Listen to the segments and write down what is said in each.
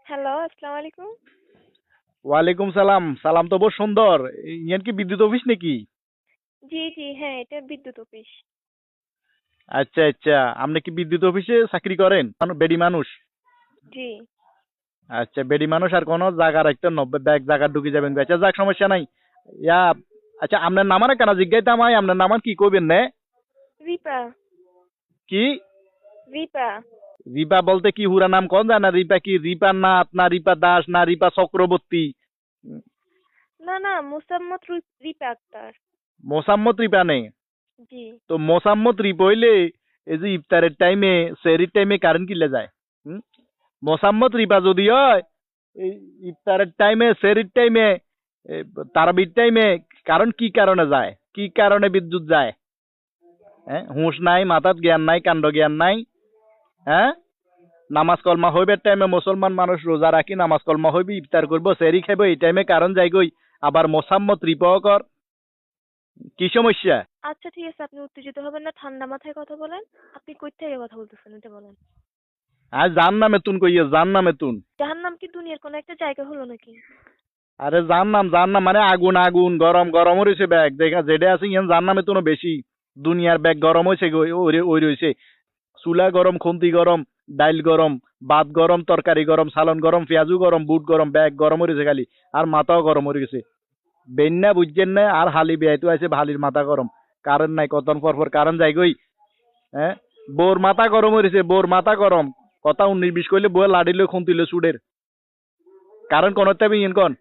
Hello, আসসালামু আলাইকুম। ওয়ালাইকুম সালাম। সালাম তো বহু সুন্দর। ইয়ান কি বিদ্যুৎ অফিস নাকি? জি, জি, হ্যাঁ, এটা বিদ্যুৎ অফিস। আচ্ছা আচ্ছা, আপনি কি বিদ্যুৎ অফিসে চাকরি করেন? বেডি মানুষ। জি। আচ্ছা, বেডি মানুষ আর কোনো জায়গা রাখতে 90 ব্যাগ জায়গা ঢুকে যাবেন। আচ্ছা যাক, সমস্যা নাই। ইয়া, আচ্ছা আপনার নামার কেন জিজ্ঞাইতাম হয়, আপনার নামান কি কইবেন নে? রিপা, কি? রিপা। রিপা বলতে কি হুরা নাম কোন যায় না? রিপা কি রিপা নাথ না রিপা দাস না রিপা চক্রবর্তী? না, না, মোসাম্মত রিপা আক্তার। মোসাম্মত রিপা নেই। জি। তো মোসাম্মত রিপা হইলে এই যে ইফতারের টাইমে সেহরির টাইমে কারেন্ট কিলে যায়। হুম? মোসাম্মত রিপা যদি হয়, এই ইফতারের টাইমে সেহরির টাইমে তারাবির টাইমে কারণ কি কারণে যায়, কি কারণে বিদ্যুৎ যায়? হ্যাঁ, হুঁশ নাই, মাথাত জ্ঞান নাই, কাণ্ড জ্ঞান নাই। হ্যাঁ, নামাজ কলমা হইবার টাইমে মুসলমান মানুষ রোজা রাখি নামাজ কলমা হইবি ইফতার করবো সেহরি খাইব, এই টাইমে কারণ যাই গই, আবার মোসাম্মত রিপাও কর। কি সমস্যা? আচ্ছা, ঠিক আছে, আপনি উত্তেজিত হবেন না, ঠান্ডা মাথায় কথা বলেন। আপনি কই থেকে কথা বলতেছেন এটা বলেন। আর জান নামে তুন কইয়া জান নামে তুন। জাহান্নাম কি দুনিয়ার কোনো একটা জায়গা হলো নাকি? আরে জান নাম মানে আগুন আগুন গরম গরম রয়েছে ব্যাগ দেখা যেটা আছে ইয়ান জান নামে তো বেশি। দুনিয়ার ব্যাগ গরম হয়েছে ওই রয়েছে। চুলা গরম, খুন্তি গরম, ডাইল গরম, ভাত গরম, তরকারি গরম, সালন গরম, পেঁয়াজু গরম, বুট গরম, ব্যাগ গরম হয়েছে খালি। আর মাথাও গরম হয়ে গেছে। বেন্যা বুঝছেন না, আর হালি বেয়াইতো আছে হালির মাথা গরম। কারেন্ট নাই, কতন পর কারেন্ট যাই গই। হ্যাঁ, বোর মাথা গরম হয়েছে, বোর মাথা গরম। কথা 19-20 কইলে বউয়ে লাড়িলে খুন্তিলে চুডের। কারেন্ট কোন তেমন ইন কোন।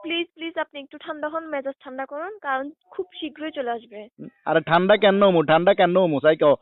প্লিজ, প্লিজ, আপনি একটু ঠান্ডা হন, মেজাজ ঠান্ডা করুন, কারণ খুব শীঘ্রই চলে আসবে। আরে ঠান্ডা কেন হমু, ঠান্ডা কেন হমু চাই কও।